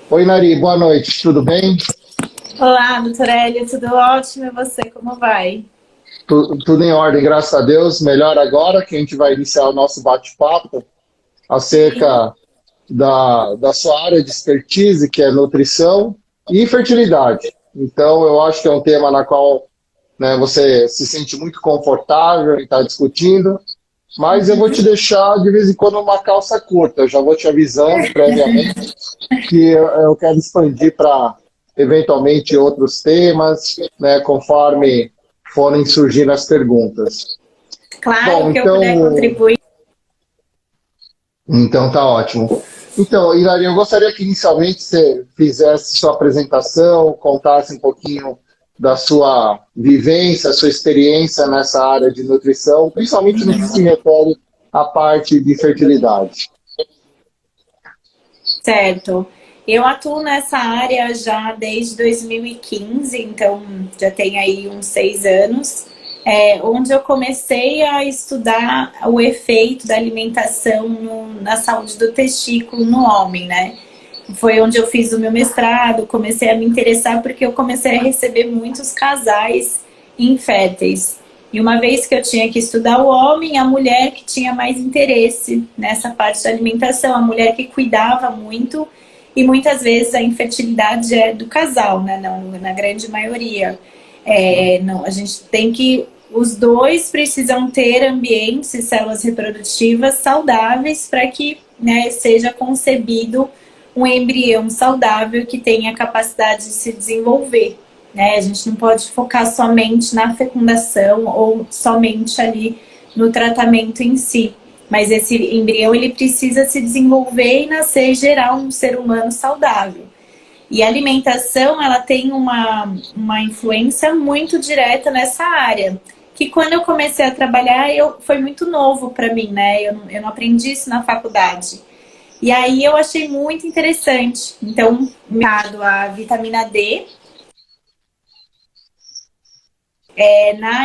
Oi, Nari, boa noite, tudo bem? Olá, doutora Elia, tudo ótimo? E você, como vai? Tudo em ordem, graças a Deus. Melhor agora que a gente vai iniciar o nosso bate-papo Sim. acerca da sua área de expertise, que é nutrição e fertilidade. Então, eu acho que é um tema na qual, né, você se sente muito confortável em estar discutindo, mas eu vou te deixar de vez em quando uma calça curta. Eu já vou te avisando previamente que eu quero expandir para eventualmente outros temas, né, conforme forem surgindo as perguntas. Claro Bom, que eu puder contribuir. então tá ótimo. Então, Hilary, eu gostaria que inicialmente você fizesse sua apresentação, contasse um pouquinho da sua vivência, sua experiência nessa área de nutrição, principalmente no que se refere à parte de fertilidade. Certo. Eu atuo nessa área já desde 2015, então já tem aí uns 6 anos, onde eu comecei a estudar o efeito da alimentação na saúde do testículo no homem, né? Foi onde eu fiz o meu mestrado, comecei a me interessar porque eu comecei a receber muitos casais inférteis. E uma vez que eu tinha que estudar o homem, a mulher que tinha mais interesse nessa parte da alimentação, a mulher que cuidava muito, e muitas vezes a infertilidade é do casal, né? Não, na grande maioria. Não, a gente tem que. Os dois precisam ter ambientes e células reprodutivas saudáveis para que, né, seja concebido um embrião saudável que tenha a capacidade de se desenvolver. Né? A gente não pode focar somente na fecundação ou somente ali no tratamento em si. Mas esse embrião ele precisa se desenvolver e nascer e gerar um ser humano saudável. E a alimentação ela tem uma influência muito direta nessa área. Que quando eu comecei a trabalhar, foi muito novo para mim, né? Eu não aprendi isso na faculdade. E aí eu achei muito interessante. Então, mercado a vitamina D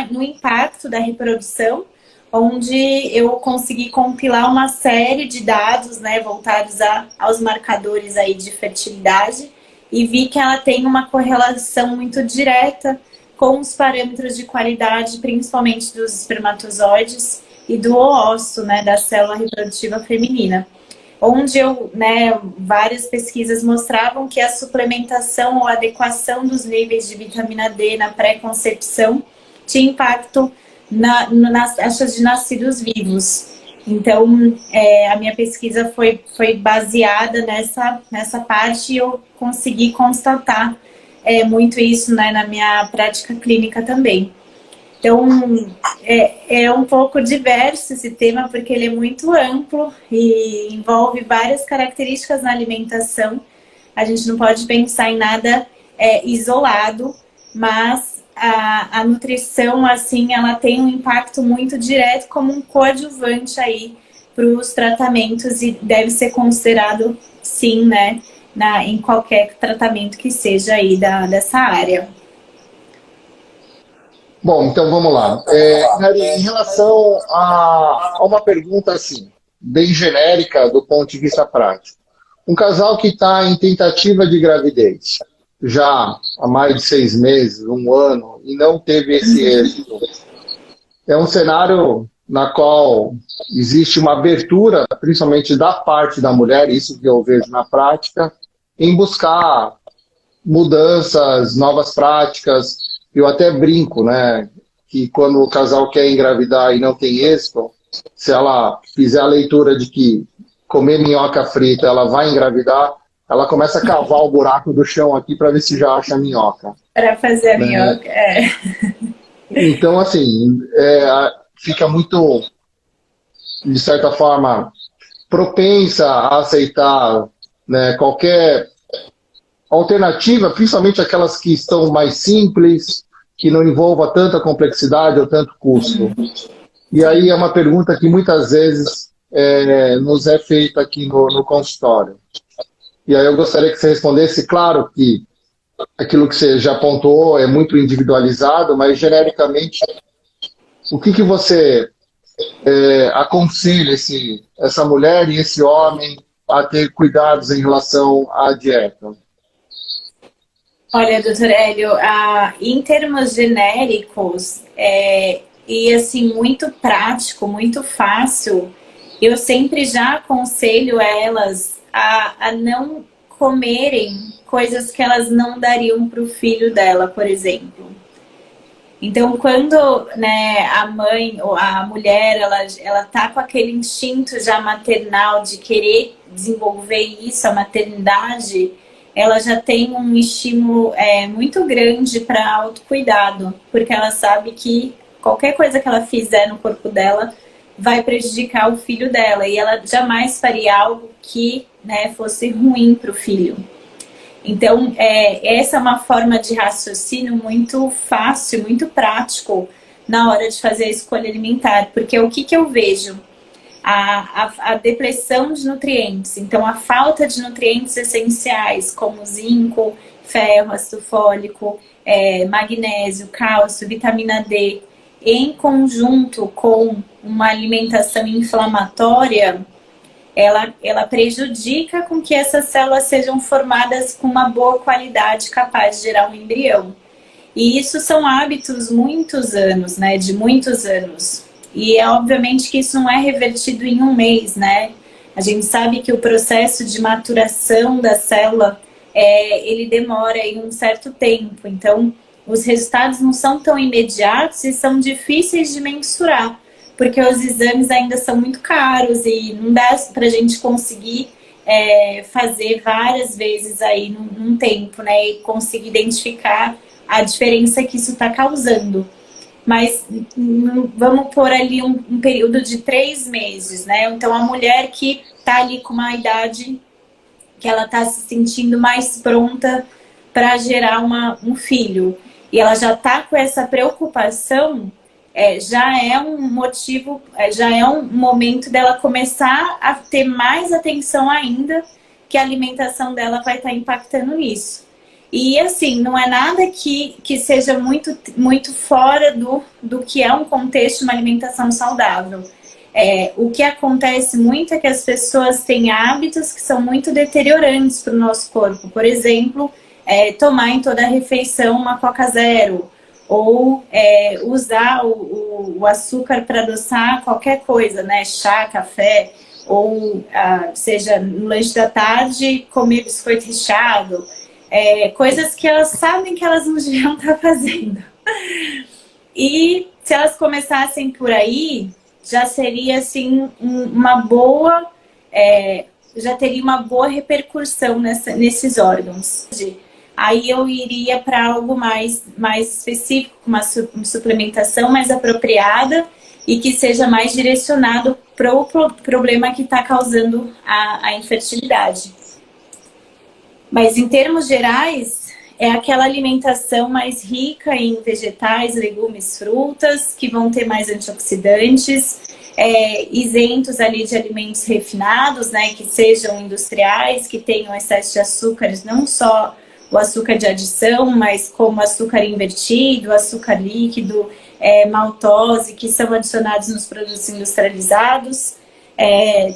no impacto da reprodução, onde eu consegui compilar uma série de dados, né, voltados aos marcadores aí de fertilidade e vi que ela tem uma correlação muito direta com os parâmetros de qualidade, principalmente dos espermatozoides e do oosso, né, da célula reprodutiva feminina. Onde várias pesquisas mostravam que a suplementação ou adequação dos níveis de vitamina D na pré-concepção tinha impacto nas taxas de nascidos vivos. Então, a minha pesquisa foi baseada nessa parte e eu consegui constatar muito isso, né, na minha prática clínica também. Então, é um pouco diverso esse tema, porque ele é muito amplo e envolve várias características na alimentação. A gente não pode pensar em nada isolado, mas a nutrição, assim, ela tem um impacto muito direto como um coadjuvante aí para os tratamentos e deve ser considerado, sim, né, em qualquer tratamento que seja aí dessa área. Bom, então vamos lá. Nari, em relação a uma pergunta assim, bem genérica do ponto de vista prático. Um casal que está em tentativa de gravidez, já há mais de 6 meses, um ano, e não teve esse êxito, é um cenário na qual existe uma abertura, principalmente da parte da mulher, isso que eu vejo na prática, em buscar mudanças, novas práticas. Eu até brinco, né, que quando o casal quer engravidar e não tem êxito, se ela fizer a leitura de que comer minhoca frita ela vai engravidar, ela começa a cavar o buraco do chão aqui para ver se já acha minhoca. Para fazer a Né? minhoca, Então, assim, fica muito, de certa forma, propensa a aceitar, né, qualquer alternativa, principalmente aquelas que estão mais simples, que não envolva tanta complexidade ou tanto custo. E aí é sim. uma pergunta que muitas vezes nos é feita aqui no consultório. E aí eu gostaria que você respondesse, claro que aquilo que você já apontou é muito individualizado, mas genericamente, o que você aconselha essa mulher e esse homem a ter cuidados em relação à dieta? Olha, doutor Hélio, em termos genéricos, e assim, muito prático, muito fácil, eu sempre já aconselho elas a não comerem coisas que elas não dariam para o filho dela, por exemplo. Então, quando, né, a mãe ou a mulher, ela tá com aquele instinto já maternal de querer desenvolver isso, a maternidade, ela já tem um estímulo muito grande para autocuidado, porque ela sabe que qualquer coisa que ela fizer no corpo dela vai prejudicar o filho dela, e ela jamais faria algo que, né, fosse ruim para o filho. Então, essa é uma forma de raciocínio muito fácil, muito prático na hora de fazer a escolha alimentar. Porque o que eu vejo? A depressão de nutrientes. Então, a falta de nutrientes essenciais, como zinco, ferro, ácido fólico, magnésio, cálcio, vitamina D, em conjunto com uma alimentação inflamatória, ela prejudica com que essas células sejam formadas com uma boa qualidade, capaz de gerar um embrião. E isso são hábitos muitos anos, né? De muitos anos. E obviamente que isso não é revertido em um mês, né? A gente sabe que o processo de maturação da célula, ele demora aí um certo tempo. Então, os resultados não são tão imediatos e são difíceis de mensurar, porque os exames ainda são muito caros e não dá para a gente conseguir fazer várias vezes aí num tempo, né? E conseguir identificar a diferença que isso está causando. Mas vamos pôr ali um período de 3 meses, né? Então, a mulher que está ali com uma idade que ela está se sentindo mais pronta para gerar um filho, e ela já está com essa preocupação, já é um motivo, já é um momento dela começar a ter mais atenção ainda, que a alimentação dela vai estar impactando nisso. E assim, não é nada que seja muito, muito fora do que é um contexto de uma alimentação saudável. O que acontece muito é que as pessoas têm hábitos que são muito deteriorantes para o nosso corpo. Por exemplo, tomar em toda a refeição uma Coca Zero, ou usar o açúcar para adoçar qualquer coisa, né? Chá, café, ou seja, no lanche da tarde, comer biscoito recheado. Coisas que elas sabem que elas não deviam estar fazendo. E se elas começassem por aí, já seria assim uma boa, já teria uma boa repercussão nesses órgãos. Aí eu iria para algo mais específico, uma suplementação mais apropriada e que seja mais direcionado para o problema que está causando a infertilidade. Mas em termos gerais, é aquela alimentação mais rica em vegetais, legumes, frutas, que vão ter mais antioxidantes, isentos ali de alimentos refinados, né, que sejam industriais, que tenham excesso de açúcares, não só o açúcar de adição, mas como açúcar invertido, açúcar líquido, maltose, que são adicionados nos produtos industrializados.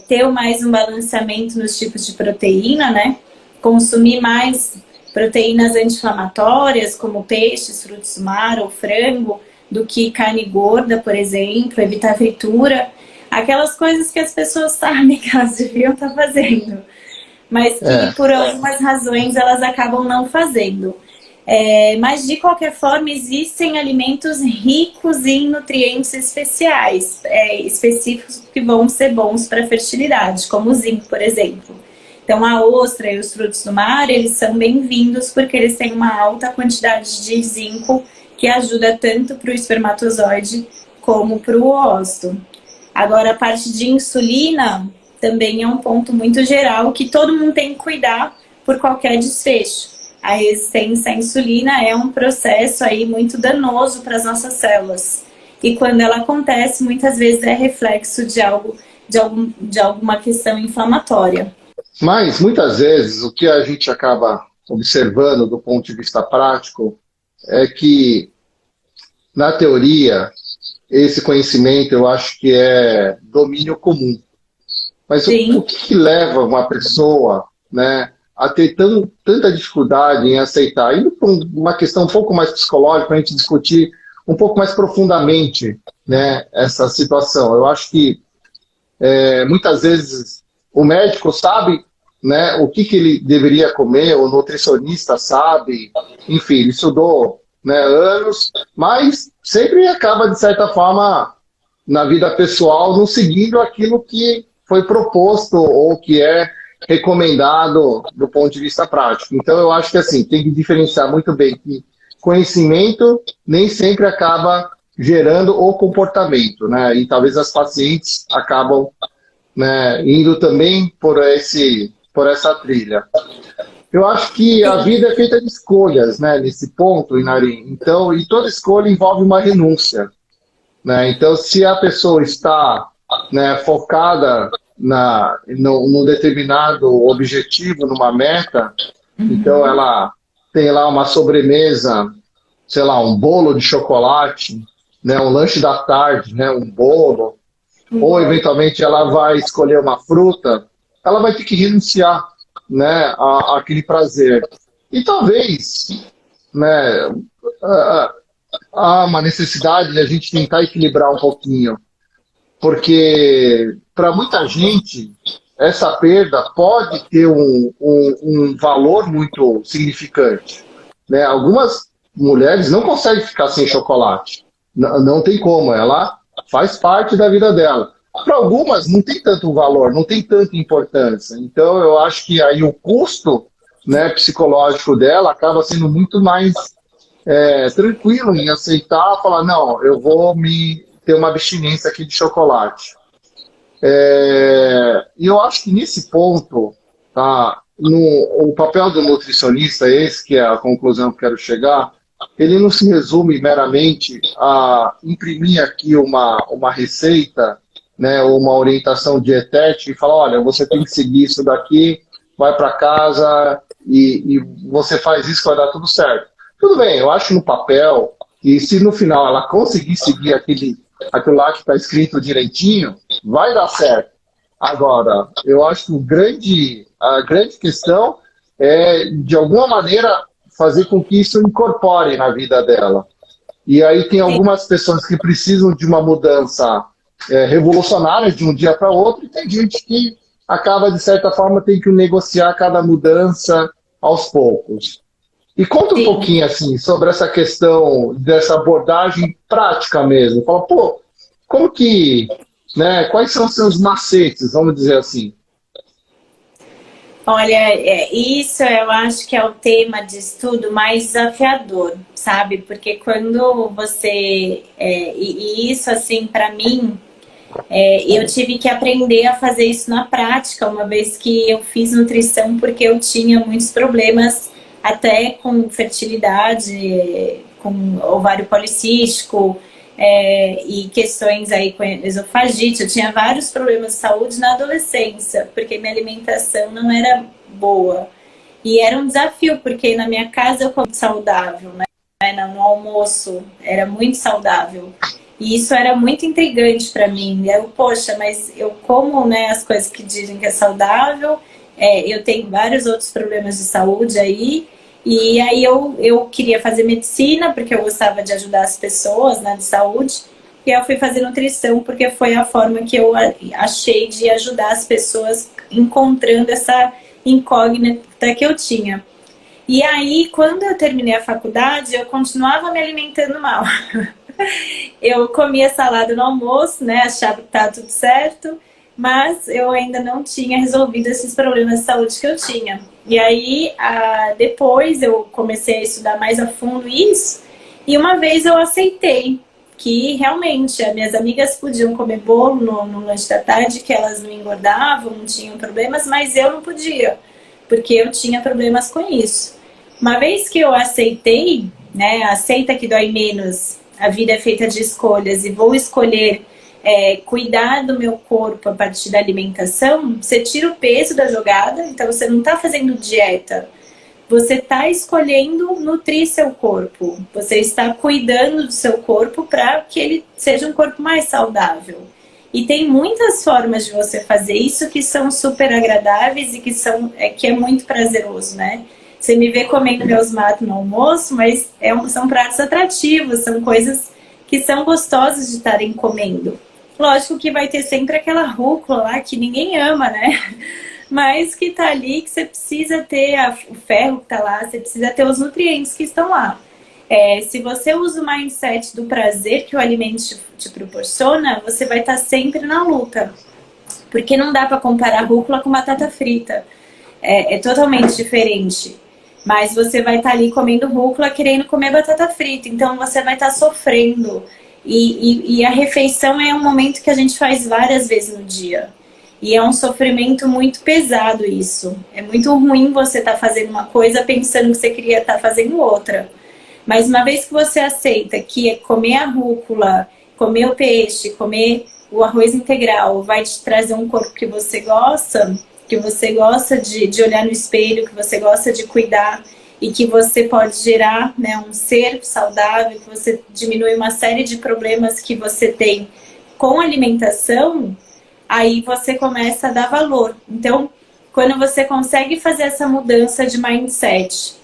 Ter mais um balanceamento nos tipos de proteína, né? Consumir mais proteínas anti-inflamatórias, como peixes, frutos do mar ou frango, do que carne gorda, por exemplo, evitar fritura. Aquelas coisas que as pessoas sabem que elas deviam estar fazendo, mas que por algumas razões elas acabam não fazendo. Mas de qualquer forma, existem alimentos ricos em nutrientes especiais, específicos, que vão ser bons para a fertilidade, como o zinco, por exemplo. Então a ostra e os frutos do mar, eles são bem-vindos porque eles têm uma alta quantidade de zinco, que ajuda tanto para o espermatozoide como para o óvulo. Agora, a parte de insulina também é um ponto muito geral que todo mundo tem que cuidar por qualquer desfecho. A resistência à insulina é um processo aí muito danoso para as nossas células. E quando ela acontece, muitas vezes é reflexo de alguma questão inflamatória. Mas, muitas vezes, o que a gente acaba observando do ponto de vista prático é que, na teoria, esse conhecimento eu acho que é domínio comum. Mas o sim. que leva uma pessoa, né, a ter tanta dificuldade em aceitar? Indo para uma questão um pouco mais psicológica, para a gente discutir um pouco mais profundamente, né, essa situação. Eu acho que muitas vezes o médico sabe, né, o que ele deveria comer, o nutricionista sabe, enfim, ele estudou, né, anos, mas sempre acaba, de certa forma, na vida pessoal, não seguindo aquilo que foi proposto ou que é recomendado do ponto de vista prático. Então, eu acho que assim, tem que diferenciar muito bem que conhecimento nem sempre acaba gerando o comportamento, né? E talvez as pacientes acabam, né, indo também por essa trilha. Eu acho que a Sim. vida é feita de escolhas, né, nesse ponto, Inarim. Então, e toda escolha envolve uma renúncia, né? Então, se a pessoa está, né, focada num determinado objetivo, numa meta, então Uhum. ela tem lá uma sobremesa, sei lá, um bolo de chocolate, né, um lanche da tarde, né, um bolo, Um ou bolo. eventualmente ela vai escolher uma fruta, ela vai ter que renunciar, né, àquele prazer. E talvez, né, há uma necessidade de a gente tentar equilibrar um pouquinho, porque para muita gente essa perda pode ter um valor muito significante, né? Algumas mulheres não conseguem ficar sem chocolate, não tem como, ela faz parte da vida dela. Para algumas não tem tanto valor, não tem tanta importância. Então eu acho que aí o custo, né, psicológico dela acaba sendo muito mais tranquilo em aceitar, falar, não, eu vou me ter uma abstinência aqui de chocolate. E eu acho que nesse ponto, tá, o papel do nutricionista, esse que é a conclusão que eu quero chegar, ele não se resume meramente a imprimir aqui uma receita, né, uma orientação dietética e falar, olha, você tem que seguir isso daqui, vai para casa e você faz isso que vai dar tudo certo. Tudo bem, eu acho no papel, e se no final ela conseguir seguir aquilo lá que está escrito direitinho, vai dar certo. Agora, eu acho que a grande questão é, de alguma maneira, fazer com que isso incorpore na vida dela. E aí tem Sim. algumas pessoas que precisam de uma mudança revolucionária de um dia para outro, e tem gente que acaba, de certa forma, tem que negociar cada mudança aos poucos. E conta um Sim. pouquinho assim sobre essa questão dessa abordagem prática mesmo. Fala, pô, como que, né, quais são os seus macetes, vamos dizer assim? Olha, isso eu acho que é o tema de estudo mais desafiador, sabe? Porque quando você. E isso, assim, para mim, eu tive que aprender a fazer isso na prática, uma vez que eu fiz nutrição, porque eu tinha muitos problemas, até com fertilidade, com ovário policístico, e questões aí com esofagite. Eu tinha vários problemas de saúde na adolescência, porque minha alimentação não era boa. E era um desafio, porque na minha casa eu como saudável, né? No almoço era muito saudável. E isso era muito intrigante para mim. Eu, poxa, mas eu como, né, as coisas que dizem que é saudável, eu tenho vários outros problemas de saúde aí. E aí eu queria fazer medicina, porque eu gostava de ajudar as pessoas, né, de saúde. E aí eu fui fazer nutrição, porque foi a forma que eu achei de ajudar as pessoas encontrando essa incógnita que eu tinha. E aí, quando eu terminei a faculdade, eu continuava me alimentando mal. Eu comia salada no almoço, né? Achava que estava tudo certo, mas eu ainda não tinha resolvido esses problemas de saúde que eu tinha. E aí, depois eu comecei a estudar mais a fundo isso, e uma vez eu aceitei que realmente as minhas amigas podiam comer bolo no lanche da tarde, que elas não engordavam, não tinham problemas, mas eu não podia, porque eu tinha problemas com isso. Uma vez que eu aceitei, né, aceita que dói menos, a vida é feita de escolhas e vou escolher cuidar do meu corpo a partir da alimentação, você tira o peso da jogada, então você não está fazendo dieta, você está escolhendo nutrir seu corpo, você está cuidando do seu corpo para que ele seja um corpo mais saudável. E tem muitas formas de você fazer isso que são super agradáveis e que é muito prazeroso, né? Você me vê comendo meus matos no almoço, mas são pratos atrativos, são coisas que são gostosas de estarem comendo. Lógico que vai ter sempre aquela rúcula lá que ninguém ama, né? Mas que tá ali, que você precisa ter o ferro que tá lá, você precisa ter os nutrientes que estão lá. Se você usa o mindset do prazer que o alimento te proporciona, você vai estar sempre na luta. Porque não dá para comparar rúcula com batata frita. É totalmente diferente. Mas você vai estar ali comendo rúcula querendo comer batata frita. Então você vai estar sofrendo. E a refeição é um momento que a gente faz várias vezes no dia. E é um sofrimento muito pesado isso. É muito ruim você estar fazendo uma coisa pensando que você queria estar fazendo outra. Mas uma vez que você aceita que comer a rúcula, comer o peixe, comer o arroz integral vai te trazer um corpo que você gosta de olhar no espelho, que você gosta de cuidar e que você pode gerar, né, um ser saudável, que você diminui uma série de problemas que você tem com a alimentação, aí você começa a dar valor. Então, quando você consegue fazer essa mudança de mindset,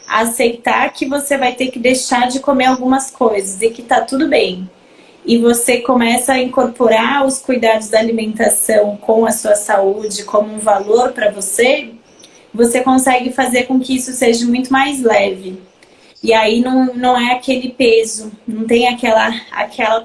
aceitar que você vai ter que deixar de comer algumas coisas e que tá tudo bem, e você começa a incorporar os cuidados da alimentação com a sua saúde como um valor para você, você consegue fazer com que isso seja muito mais leve. E aí não é aquele peso, não tem aquela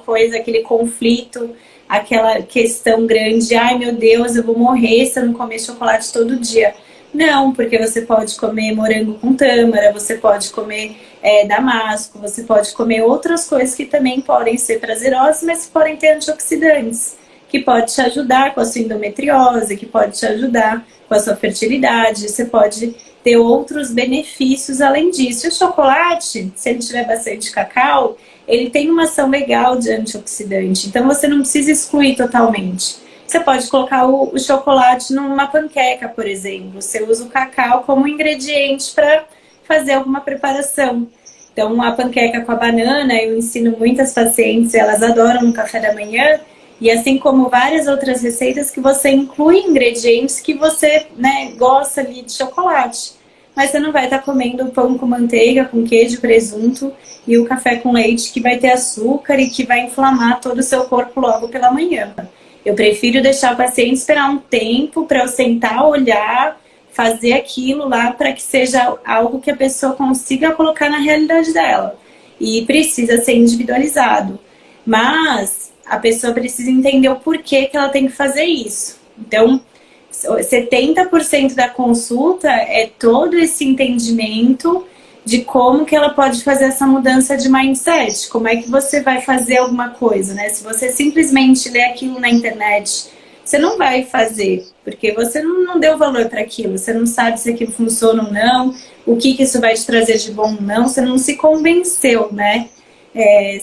coisa, aquele conflito, aquela questão grande, ai meu Deus, eu vou morrer se eu não comer chocolate todo dia. Não, porque você pode comer morango com tâmara, você pode comer damasco, você pode comer outras coisas que também podem ser prazerosas, mas que podem ter antioxidantes, que pode te ajudar com a sua endometriose, que pode te ajudar com a sua fertilidade, você pode ter outros benefícios além disso. E o chocolate, se ele tiver bastante cacau, ele tem uma ação legal de antioxidante, então você não precisa excluir totalmente. Você pode colocar o chocolate numa panqueca, por exemplo. Você usa o cacau como ingrediente para fazer alguma preparação. Então, a panqueca com a banana, eu ensino muitas pacientes, elas adoram no café da manhã. E assim como várias outras receitas que você inclui ingredientes que você, né, gosta ali de chocolate. Mas você não vai estar comendo pão com manteiga, com queijo, presunto e o café com leite que vai ter açúcar e que vai inflamar todo o seu corpo logo pela manhã. Eu prefiro deixar o paciente esperar um tempo para eu sentar, olhar, fazer aquilo lá para que seja algo que a pessoa consiga colocar na realidade dela. E precisa ser individualizado. Mas a pessoa precisa entender o porquê que ela tem que fazer isso. Então, 70% da consulta é todo esse entendimento de como que ela pode fazer essa mudança de mindset, como é que você vai fazer alguma coisa, né? Se você simplesmente lê aquilo na internet, você não vai fazer, porque você não deu valor para aquilo, você não sabe se aquilo funciona ou não, o que isso vai te trazer de bom ou não, você não se convenceu, né?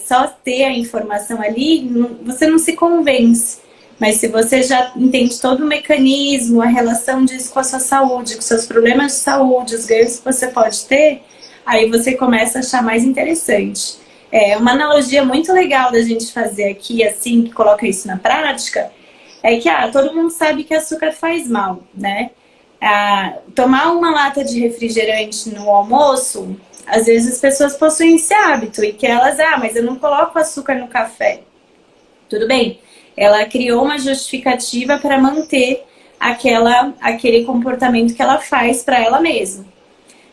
Só ter a informação ali, você não se convence. Mas se você já entende todo o mecanismo, a relação disso com a sua saúde, com seus problemas de saúde, os ganhos que você pode ter, aí você começa a achar mais interessante. Uma analogia muito legal da gente fazer aqui, assim, que coloca isso na prática, é que todo mundo sabe que açúcar faz mal, né? Tomar uma lata de refrigerante no almoço, às vezes as pessoas possuem esse hábito e que elas, mas eu não coloco açúcar no café. Tudo bem, ela criou uma justificativa para manter aquele comportamento que ela faz para ela mesma.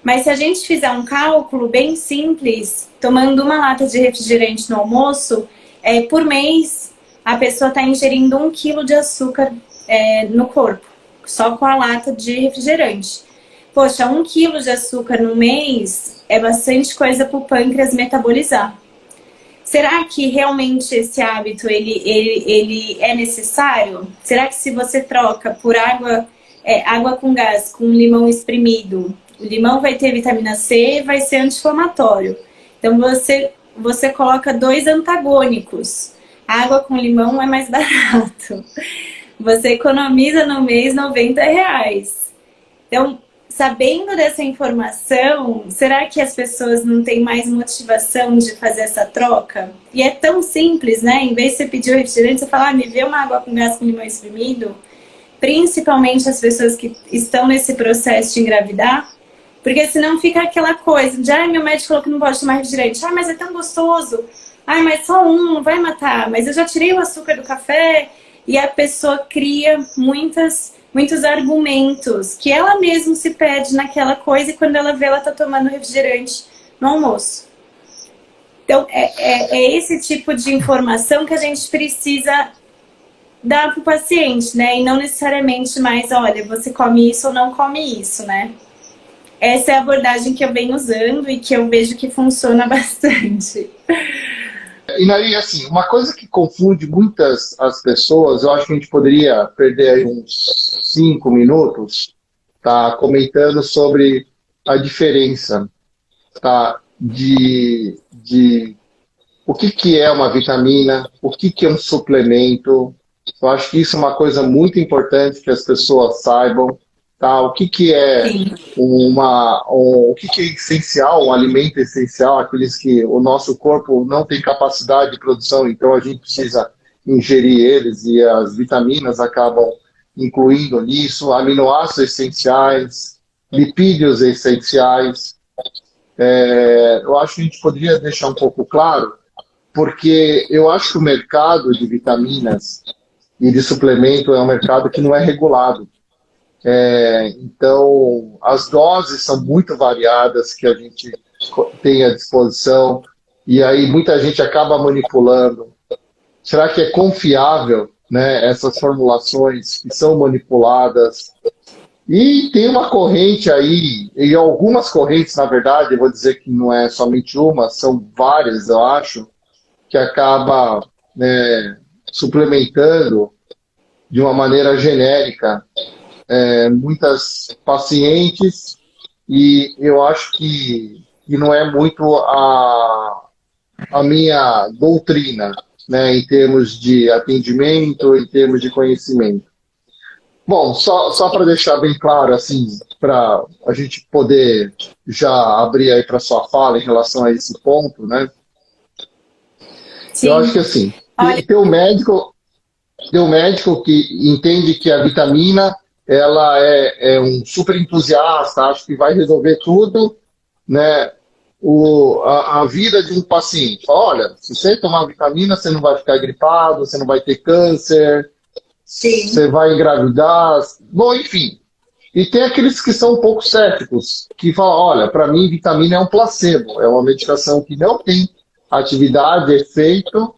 Mas se a gente fizer um cálculo bem simples, tomando uma lata de refrigerante no almoço, por mês a pessoa está ingerindo 1 quilo de açúcar no corpo, só com a lata de refrigerante. Poxa, 1 quilo de açúcar no mês é bastante coisa para o pâncreas metabolizar. Será que realmente esse hábito ele é necessário? Será que se você troca por água com gás, com limão espremido, o limão vai ter vitamina C e vai ser anti-inflamatório. Então você coloca 2 antagônicos. Água com limão é mais barato. Você economiza no mês R$ 90. Então, sabendo dessa informação, será que as pessoas não têm mais motivação de fazer essa troca? E é tão simples, né? Em vez de você pedir o refrigerante, você fala, me vê uma água com gás com limão espremido, principalmente as pessoas que estão nesse processo de engravidar, porque senão fica aquela coisa de, meu médico falou que não pode tomar refrigerante, mas é tão gostoso, mas só um, não vai matar, mas eu já tirei o açúcar do café, e a pessoa cria muitos argumentos que ela mesma se perde naquela coisa e quando ela vê, ela tá tomando refrigerante no almoço. Então, é esse tipo de informação que a gente precisa dar para o paciente, né? E não necessariamente mais, olha, você come isso ou não come isso, né? Essa é a abordagem que eu venho usando e que eu vejo que funciona bastante. E Nari, assim, uma coisa que confunde muitas as pessoas, eu acho que a gente poderia perder aí uns 5 minutos, tá, comentando sobre a diferença, tá, de o que é uma vitamina, o que é um suplemento. Eu acho que isso é uma coisa muito importante que as pessoas saibam. Tá? O que é o que é essencial, um alimento essencial, aqueles que o nosso corpo não tem capacidade de produção, então a gente precisa ingerir eles e as vitaminas acabam incluindo nisso, aminoácidos essenciais, lipídios essenciais. Eu acho que a gente poderia deixar um pouco claro, porque eu acho que o mercado de vitaminas e de suplemento é um mercado que não é regulado. Então, as doses são muito variadas que a gente tem à disposição e aí muita gente acaba manipulando. Será que é confiável, né, essas formulações que são manipuladas? E tem uma corrente aí, e algumas correntes, na verdade, eu vou dizer que não é somente uma, são várias, eu acho, que acaba, né, suplementando de uma maneira genérica muitas pacientes, e eu acho que não é muito a minha doutrina, né, em termos de atendimento, em termos de conhecimento. Bom, só para deixar bem claro, assim, para a gente poder já abrir aí para sua fala em relação a esse ponto, né? Sim. Eu acho que assim, tem um médico que entende que a vitamina ela é um super entusiasta, acho que vai resolver tudo, né? A vida de um paciente. Olha, se você tomar vitamina, você não vai ficar gripado, você não vai ter câncer, sim, você vai engravidar. Bom, enfim. E tem aqueles que são um pouco céticos, que falam, olha, para mim vitamina é um placebo, é uma medicação que não tem atividade, efeito,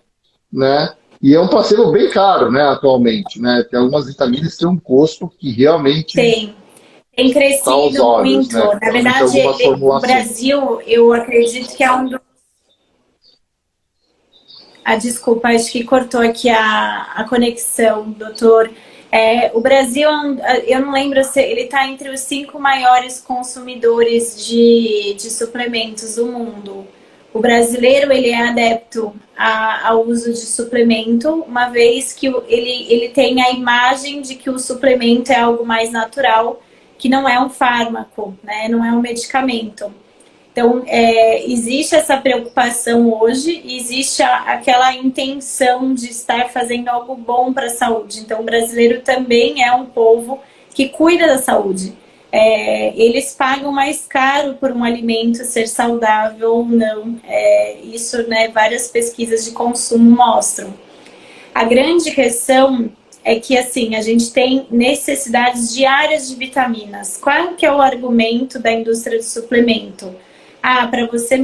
né? E é um placebo bem caro, né, atualmente, né? Tem algumas vitaminas que têm um custo que realmente tem crescido olhos, muito. Né? Na verdade, o Brasil, eu acredito que é um dos... desculpa, acho que cortou aqui a conexão, doutor. O Brasil, eu não lembro se ele está entre os 5 maiores consumidores de suplementos do mundo. O brasileiro, ele é adepto ao uso de suplemento, uma vez que ele tem a imagem de que o suplemento é algo mais natural, que não é um fármaco, né? Não é um medicamento. Então, existe essa preocupação hoje, existe aquela intenção de estar fazendo algo bom para a saúde. Então, o brasileiro também é um povo que cuida da saúde. Eles pagam mais caro por um alimento ser saudável ou não. Isso, né, várias pesquisas de consumo mostram. A grande questão é que, assim, a gente tem necessidades diárias de vitaminas. Qual que é o argumento da indústria do suplemento? Para você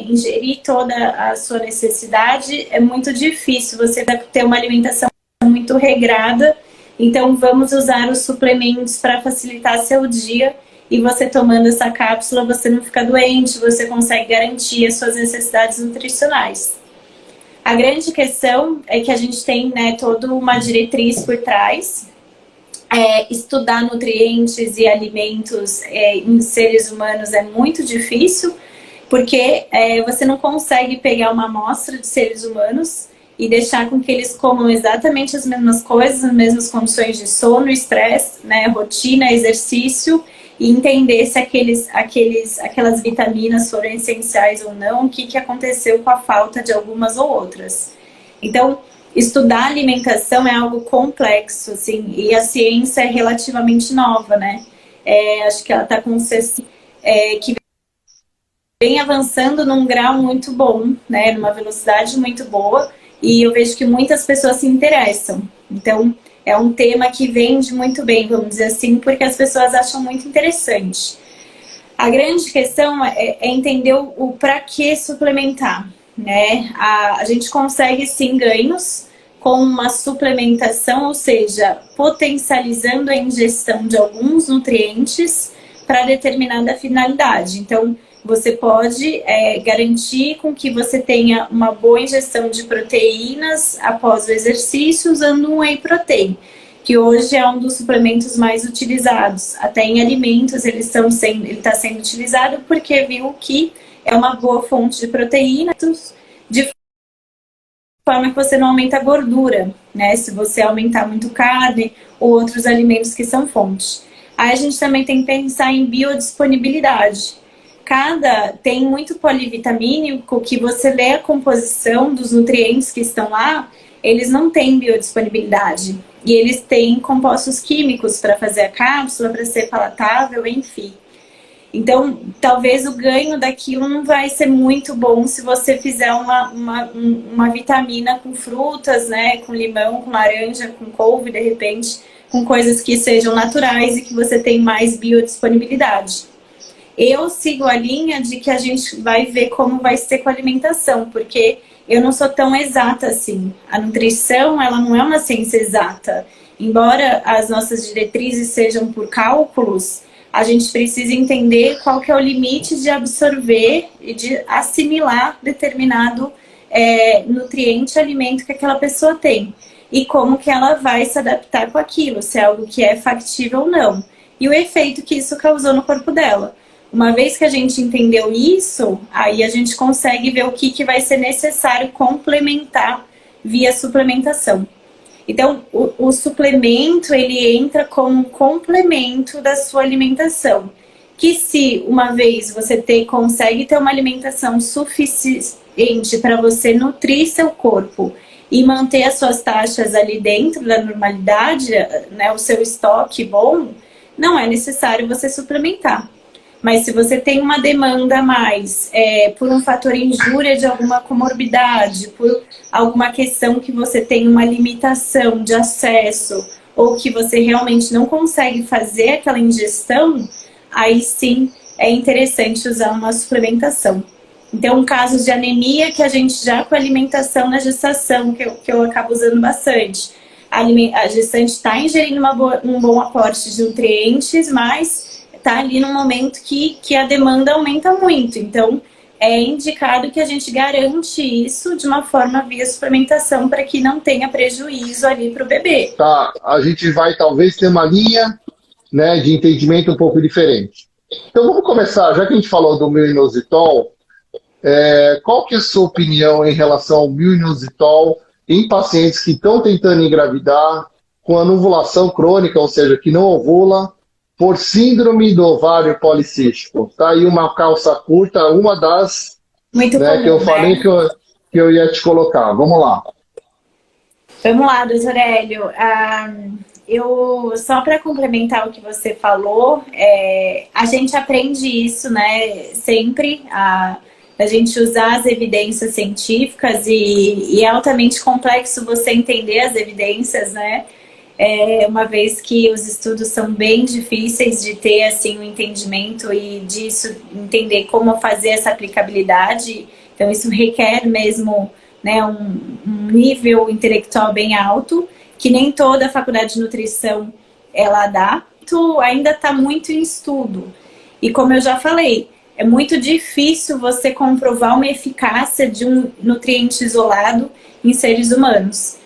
ingerir toda a sua necessidade, é muito difícil. Você vai ter uma alimentação muito regrada. Então, vamos usar os suplementos para facilitar seu dia e você tomando essa cápsula, você não fica doente, você consegue garantir as suas necessidades nutricionais. A grande questão é que a gente tem, né, toda uma diretriz por trás. Estudar nutrientes e alimentos em seres humanos é muito difícil, porque você não consegue pegar uma amostra de seres humanos e deixar com que eles comam exatamente as mesmas coisas, as mesmas condições de sono, estresse, né, rotina, exercício, e entender se aquelas vitaminas foram essenciais ou não, o que aconteceu com a falta de algumas ou outras. Então, estudar alimentação é algo complexo, assim, e a ciência é relativamente nova, né? Acho que ela está com que vem avançando num grau muito bom, né? Numa velocidade muito boa, e eu vejo que muitas pessoas se interessam. Então, é um tema que vende muito bem, vamos dizer assim, porque as pessoas acham muito interessante. A grande questão é entender o para que suplementar, né? A gente consegue sim ganhos com uma suplementação, ou seja, potencializando a ingestão de alguns nutrientes para determinada finalidade. Então, você pode garantir com que você tenha uma boa ingestão de proteínas após o exercício usando um whey protein, que hoje é um dos suplementos mais utilizados. Até em alimentos ele está sendo utilizado porque viu que é uma boa fonte de proteína, de forma que você não aumenta a gordura, né? Se você aumentar muito carne ou outros alimentos que são fonte. Aí a gente também tem que pensar em biodisponibilidade. Tem muito polivitamínico que você lê a composição dos nutrientes que estão lá, eles não têm biodisponibilidade. E eles têm compostos químicos para fazer a cápsula, para ser palatável, enfim. Então, talvez o ganho daquilo não vai ser muito bom se você fizer uma vitamina com frutas, né? Com limão, com laranja, com couve, de repente, com coisas que sejam naturais e que você tem mais biodisponibilidade. Eu sigo a linha de que a gente vai ver como vai ser com a alimentação, porque eu não sou tão exata assim. A nutrição, ela não é uma ciência exata. Embora as nossas diretrizes sejam por cálculos, a gente precisa entender qual que é o limite de absorver e de assimilar determinado nutriente, alimento que aquela pessoa tem. E como que ela vai se adaptar com aquilo, se é algo que é factível ou não. E o efeito que isso causou no corpo dela. Uma vez que a gente entendeu isso, aí a gente consegue ver o que vai ser necessário complementar via suplementação. Então, o suplemento, ele entra como um complemento da sua alimentação. Que se uma vez você consegue ter uma alimentação suficiente para você nutrir seu corpo e manter as suas taxas ali dentro da normalidade, né, o seu estoque bom, não é necessário você suplementar. Mas se você tem uma demanda a mais, por um fator injúria de alguma comorbidade, por alguma questão que você tem uma limitação de acesso, ou que você realmente não consegue fazer aquela ingestão, aí sim é interessante usar uma suplementação. Então, casos de anemia que a gente já com alimentação na gestação, que eu acabo usando bastante. A gestante está ingerindo um bom aporte de nutrientes, mas está ali num momento que a demanda aumenta muito. Então, é indicado que a gente garante isso de uma forma via suplementação para que não tenha prejuízo ali para o bebê. Tá, a gente vai talvez ter uma linha, né, de entendimento um pouco diferente. Então vamos começar, já que a gente falou do myo-inositol, qual que é a sua opinião em relação ao myo-inositol em pacientes que estão tentando engravidar com anovulação crônica, ou seja, que não ovula, por síndrome do ovário policístico? Tá aí uma calça curta, uma das muito comum, que eu falei, né, que eu ia te colocar. Vamos lá. Vamos lá, doutor Hélio. Só para complementar o que você falou, a gente aprende isso, né, sempre, a gente usar as evidências científicas e é altamente complexo você entender as evidências, né? Uma vez que os estudos são bem difíceis de ter assim, um entendimento e disso entender como fazer essa aplicabilidade. Então isso requer mesmo, né, um nível intelectual bem alto, que nem toda a faculdade de nutrição ela dá. Isso ainda está muito em estudo. E como eu já falei, é muito difícil você comprovar uma eficácia de um nutriente isolado em seres humanos.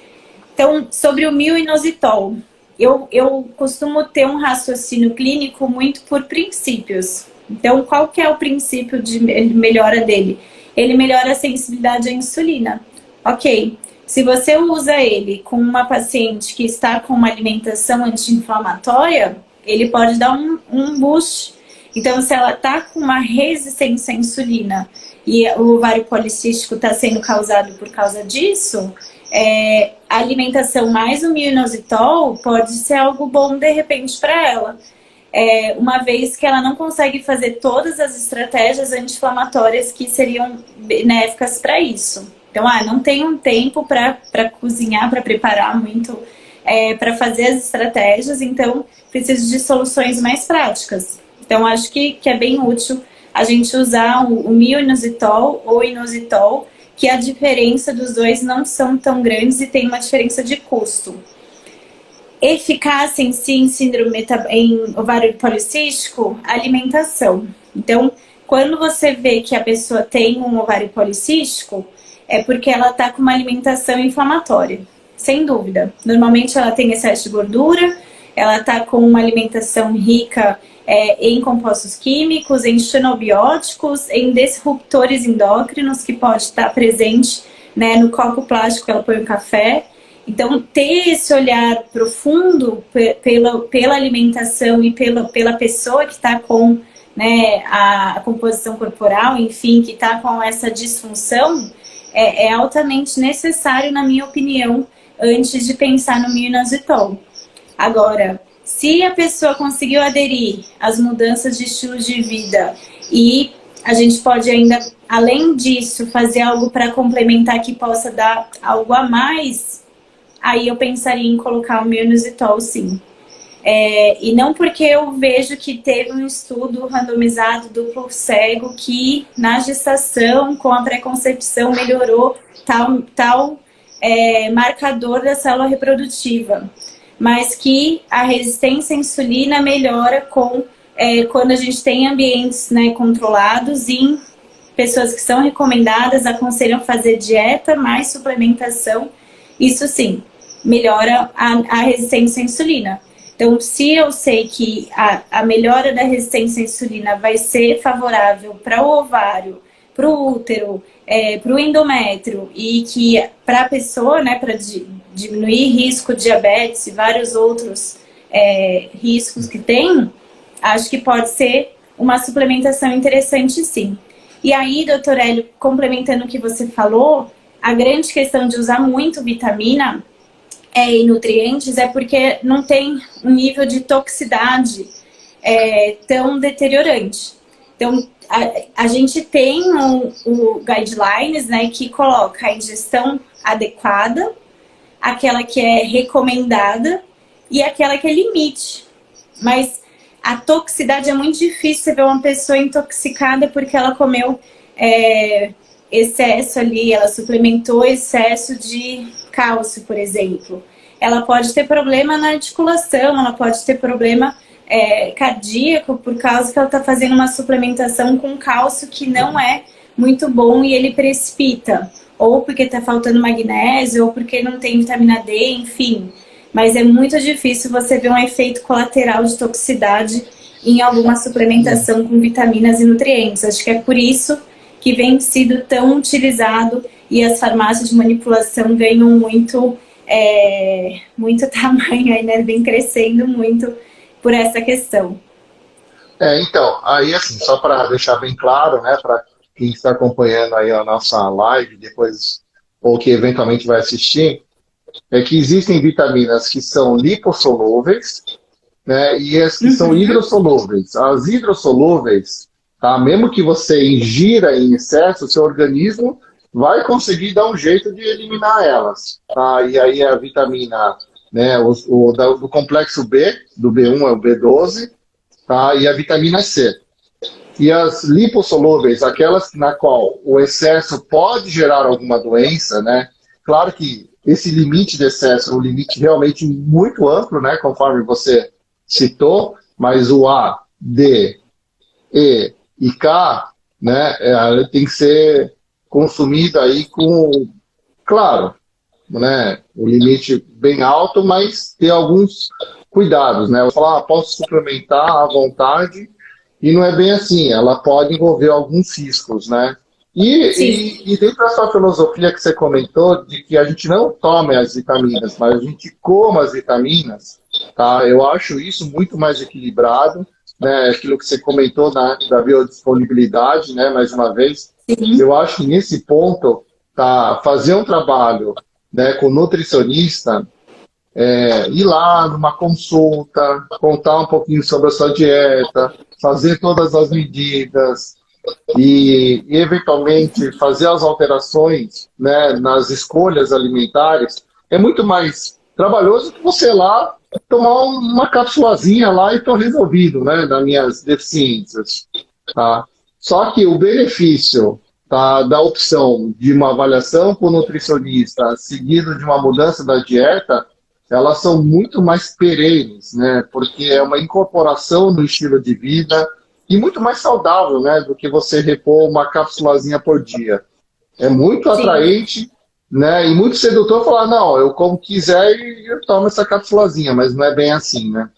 Então, sobre o myo-inositol, eu costumo ter um raciocínio clínico muito por princípios. Então, qual que é o princípio de melhora dele? Ele melhora a sensibilidade à insulina. Ok, se você usa ele com uma paciente que está com uma alimentação anti-inflamatória, ele pode dar um boost. Então, se ela está com uma resistência à insulina e o ovário policístico está sendo causado por causa disso, a alimentação mais o mio-inositol pode ser algo bom, de repente, para ela. Uma vez que ela não consegue fazer todas as estratégias anti-inflamatórias que seriam benéficas para isso. Então, não tenho tempo para cozinhar, para preparar muito, para fazer as estratégias, então preciso de soluções mais práticas. Então, acho que é bem útil a gente usar o mio-inositol ou inositol, que a diferença dos dois não são tão grandes e tem uma diferença de custo. Eficácia em si, em síndrome em ovário policístico, alimentação. Então, quando você vê que a pessoa tem um ovário policístico, é porque ela está com uma alimentação inflamatória, sem dúvida. Normalmente ela tem excesso de gordura, ela está com uma alimentação rica em compostos químicos, em xenobióticos, em disruptores endócrinos, que pode estar presente, né, no copo plástico que ela põe o café. Então, ter esse olhar profundo pela alimentação e pela pessoa que está com, né, a composição corporal, enfim, que está com essa disfunção, é altamente necessário, na minha opinião, antes de pensar no mio-inositol. Agora, se a pessoa conseguiu aderir às mudanças de estilo de vida e a gente pode ainda, além disso, fazer algo para complementar que possa dar algo a mais, aí eu pensaria em colocar o mio-inositol, sim. E não porque eu vejo que teve um estudo randomizado duplo cego que na gestação, com a pré-concepção, melhorou tal marcador da célula reprodutiva, mas que a resistência à insulina melhora quando a gente tem ambientes, né, controlados, em pessoas que são recomendadas, aconselham fazer dieta mais suplementação. Isso sim, melhora a resistência à insulina. Então, se eu sei que a melhora da resistência à insulina vai ser favorável para o ovário, para o útero, para o endométrio, e que para a pessoa, né, para diminuir risco de diabetes e vários outros riscos que tem, acho que pode ser uma suplementação interessante, sim. E aí, doutor Hélio, complementando o que você falou, a grande questão de usar muito vitamina e nutrientes é porque não tem um nível de toxicidade tão deteriorante. Então, a gente tem o guidelines, né, que coloca a ingestão adequada, aquela que é recomendada e aquela que é limite. Mas a toxicidade é muito difícil você ver uma pessoa intoxicada porque ela comeu excesso ali, ela suplementou excesso de cálcio, por exemplo. Ela pode ter problema na articulação, ela pode ter problema cardíaco por causa que ela está fazendo uma suplementação com cálcio que não é muito bom e ele precipita. Ou porque está faltando magnésio, ou porque não tem vitamina D, enfim. Mas é muito difícil você ver um efeito colateral de toxicidade em alguma suplementação com vitaminas e nutrientes. Acho que é por isso que vem sido tão utilizado e as farmácias de manipulação ganham muito tamanho aí, né? Vem crescendo muito por essa questão. Então, aí assim, só para deixar bem claro, né, para quem está acompanhando aí a nossa live depois, ou que eventualmente vai assistir, é que existem vitaminas que são lipossolúveis, né, e as que são hidrossolúveis. As hidrossolúveis, tá, mesmo que você ingira em excesso, o seu organismo vai conseguir dar um jeito de eliminar elas. Tá? E aí a vitamina, né, do complexo B, do B1 é o B12, tá? E a vitamina C. E as lipossolúveis, aquelas na qual o excesso pode gerar alguma doença, né? Claro que esse limite de excesso é um limite realmente muito amplo, né? Conforme você citou, mas o A, D, E e K, né? Tem que ser consumido aí com, claro, né? O limite bem alto, mas ter alguns cuidados, né? Eu falo, posso suplementar à vontade, e não é bem assim, ela pode envolver alguns riscos, né? Sim, E dentro da sua filosofia que você comentou, de que a gente não tome as vitaminas, mas a gente coma as vitaminas, tá? Eu acho isso muito mais equilibrado, né? Aquilo que você comentou da biodisponibilidade, né? Mais uma vez, sim, eu acho que nesse ponto, tá? Fazer um trabalho, né, com nutricionista, ir lá numa consulta, contar um pouquinho sobre a sua dieta, fazer todas as medidas, e eventualmente fazer as alterações, né, nas escolhas alimentares é muito mais trabalhoso que você ir lá tomar uma capsulazinha lá e estou resolvido, né, das minhas deficiências, tá? Só que o benefício, tá, da opção de uma avaliação com o nutricionista seguido de uma mudança da dieta, elas são muito mais perenes, né? Porque é uma incorporação no estilo de vida e muito mais saudável, né? Do que você repor uma cápsulazinha por dia. É muito sim. atraente, né? E muito sedutor falar, não, eu como quiser e eu tomo essa cápsulazinha, mas não é bem assim, né?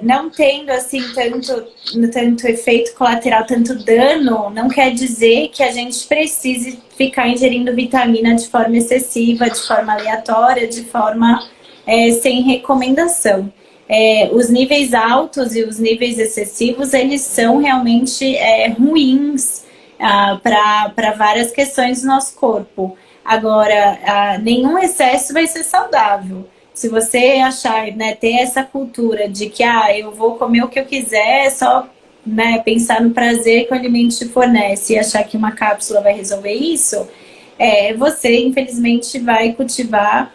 Não tendo assim tanto efeito colateral, tanto dano, não quer dizer que a gente precise ficar ingerindo vitamina de forma excessiva, de forma aleatória, de forma sem recomendação. Os níveis altos e os níveis excessivos, eles são realmente ruins para várias questões do nosso corpo. Agora, nenhum excesso vai ser saudável. Se você achar, né, ter essa cultura de que eu vou comer o que eu quiser, só, né, pensar no prazer que o alimento te fornece e achar que uma cápsula vai resolver isso, você infelizmente vai cultivar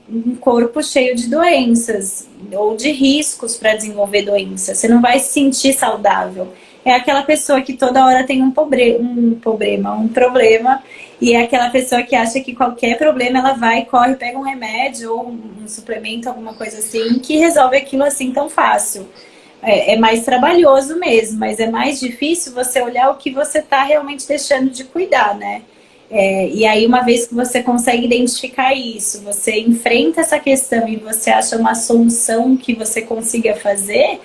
um corpo cheio de doenças ou de riscos para desenvolver doenças. Você não vai se sentir saudável. É aquela pessoa que toda hora tem um problema, e é aquela pessoa que acha que qualquer problema ela vai, corre, pega um remédio ou um suplemento, alguma coisa assim, que resolve aquilo assim tão fácil. É mais trabalhoso mesmo, mas é mais difícil você olhar o que você está realmente deixando de cuidar, né? E aí, uma vez que você consegue identificar isso, você enfrenta essa questão e você acha uma solução que você consiga fazer,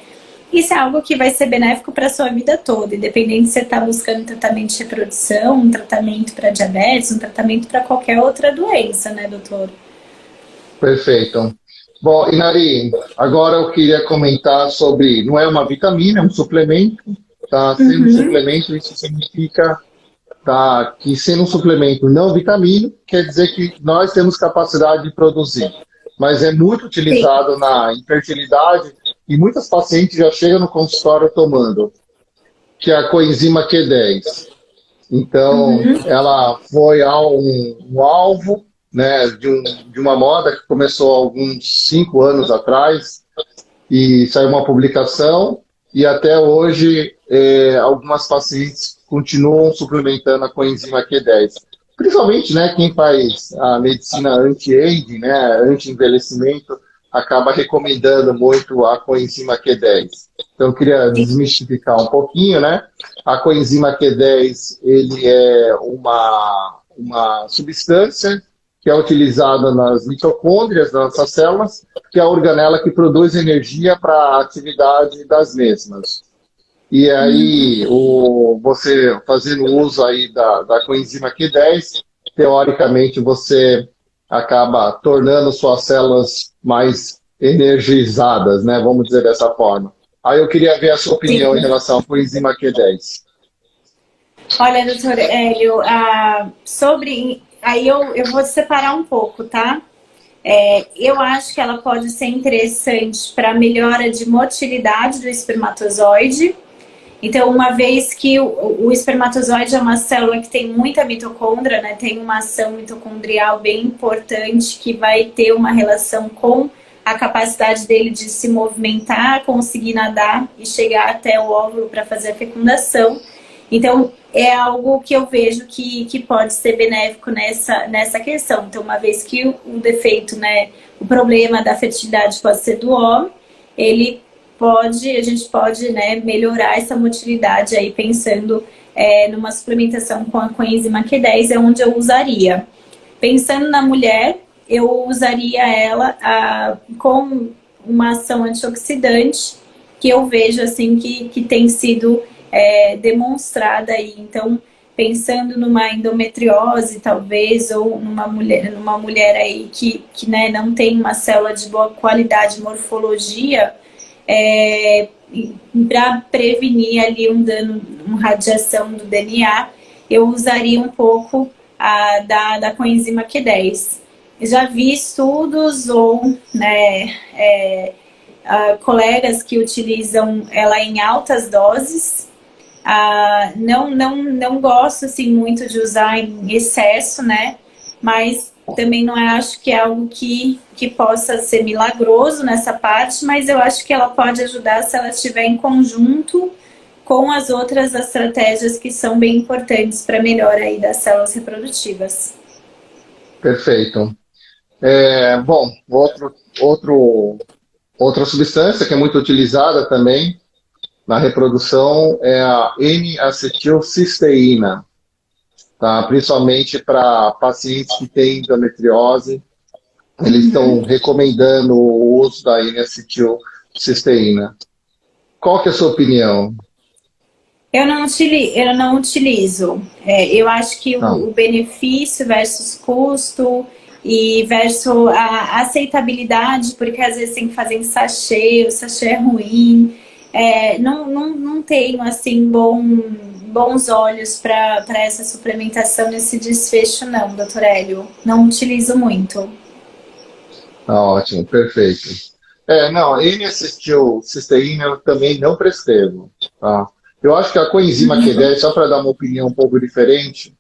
isso é algo que vai ser benéfico para a sua vida toda, independente se você está buscando um tratamento de reprodução, um tratamento para diabetes, um tratamento para qualquer outra doença, né, doutor? Perfeito. Bom, Inari, agora eu queria comentar sobre, não é uma vitamina, é um suplemento, tá? Sendo um Uhum. suplemento, isso significa, tá, que sendo um suplemento não vitamínico, quer dizer que nós temos capacidade de produzir. Mas é muito Sim. utilizado na infertilidade e muitas pacientes já chegam no consultório tomando, que é a coenzima Q10. Então, Uhum. ela foi um alvo, né, de uma moda que começou há alguns 5 anos atrás, e saiu uma publicação, e até hoje algumas pacientes continuam suplementando a coenzima Q10. Principalmente, né, quem faz a medicina anti-aging, né, anti-envelhecimento, acaba recomendando muito a coenzima Q10. Então, eu queria desmistificar um pouquinho, né? A coenzima Q10, ele é uma substância que é utilizada nas mitocôndrias das nossas células, que é a organela que produz energia para a atividade das mesmas. E aí, você fazendo uso aí da coenzima Q10, teoricamente você acaba tornando suas células mais energizadas, né? Vamos dizer dessa forma. Aí eu queria ver a sua opinião em Sim. relação à coenzima Q10. Olha, doutor Hélio, sobre. Aí eu vou separar um pouco, tá? Eu acho que ela pode ser interessante para melhora de motilidade do espermatozoide. Então, uma vez que o espermatozoide é uma célula que tem muita mitocôndria, né? Tem uma ação mitocondrial bem importante que vai ter uma relação com a capacidade dele de se movimentar, conseguir nadar e chegar até o óvulo para fazer a fecundação. Então, é algo que eu vejo que pode ser benéfico nessa questão. Então, uma vez que o defeito, né, o problema da fertilidade pode ser do homem, a gente pode, né, melhorar essa motilidade aí pensando numa suplementação com a coenzima Q10 é onde eu usaria. Pensando na mulher, eu usaria ela com uma ação antioxidante que eu vejo assim que tem sido demonstrada aí. Então, pensando numa endometriose, talvez, ou numa mulher aí que né, não tem uma célula de boa qualidade, morfologia, para prevenir ali um dano, uma radiação do DNA, eu usaria um pouco da coenzima Q10. Já vi estudos ou né, colegas que utilizam ela em altas doses. Não gosto assim, muito de usar em excesso, né? Mas também não acho que é algo que possa ser milagroso nessa parte, mas eu acho que ela pode ajudar se ela estiver em conjunto com as outras estratégias que são bem importantes para melhora aí das células reprodutivas. Perfeito. Bom, outra substância que é muito utilizada também na reprodução é a N-acetilcisteína, tá? Principalmente para pacientes que têm endometriose, eles estão recomendando o uso da N-acetilcisteína. Qual que é a sua opinião? Eu não utilizo. Eu acho que o benefício versus custo e versus a aceitabilidade, porque às vezes tem que fazer em sachê, o sachê é ruim. Não tenho assim bons olhos para essa suplementação nesse desfecho não, doutor Hélio. Não utilizo muito. Ótimo, perfeito. Não, N-acetilcisteína eu também não prescrevo, tá? Eu acho que a coenzima Q10, só para dar uma opinião um pouco diferente,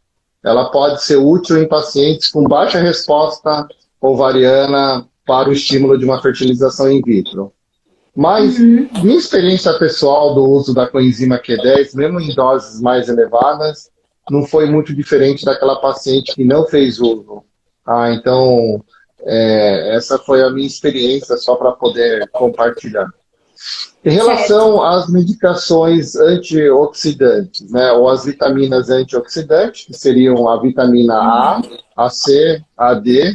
ela pode ser útil em pacientes com baixa resposta ovariana para o estímulo de uma fertilização in vitro. Mas, minha experiência pessoal do uso da coenzima Q10, mesmo em doses mais elevadas, não foi muito diferente daquela paciente que não fez uso. Então, essa foi a minha experiência, só para poder compartilhar. Em relação às medicações antioxidantes, né, ou as vitaminas antioxidantes, que seriam a vitamina A, a C, a D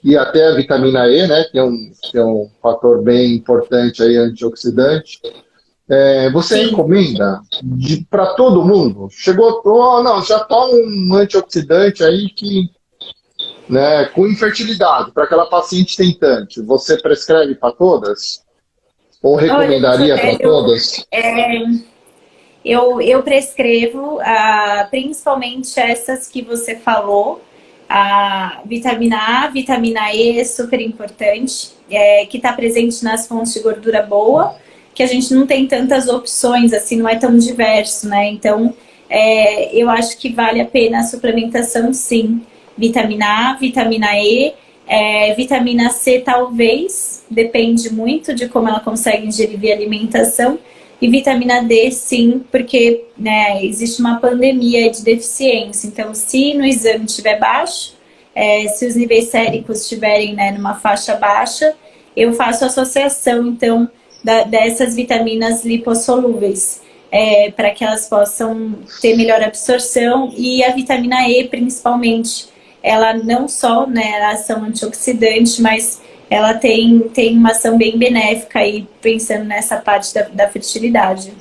e até a vitamina E, né, que é um fator bem importante aí, antioxidante, você recomenda para todo mundo? Não, já toma um antioxidante aí que, né, com infertilidade, para aquela paciente tentante, você prescreve para todas? Ou recomendaria para todas? Eu prescrevo principalmente essas que você falou, a vitamina A, vitamina E é super importante, que está presente nas fontes de gordura boa, que a gente não tem tantas opções, assim, não é tão diverso, né? Então, eu acho que vale a pena a suplementação, sim. Vitamina A, vitamina E, vitamina C talvez, depende muito de como ela consegue ingerir via alimentação, e vitamina D sim, porque né, existe uma pandemia de deficiência, então se no exame estiver baixo, se os níveis séricos estiverem né, numa faixa baixa, eu faço associação então dessas vitaminas lipossolúveis, para que elas possam ter melhor absorção, e a vitamina E principalmente, ela não só, né, a ação antioxidante, mas ela tem uma ação bem benéfica aí, pensando nessa parte da fertilidade.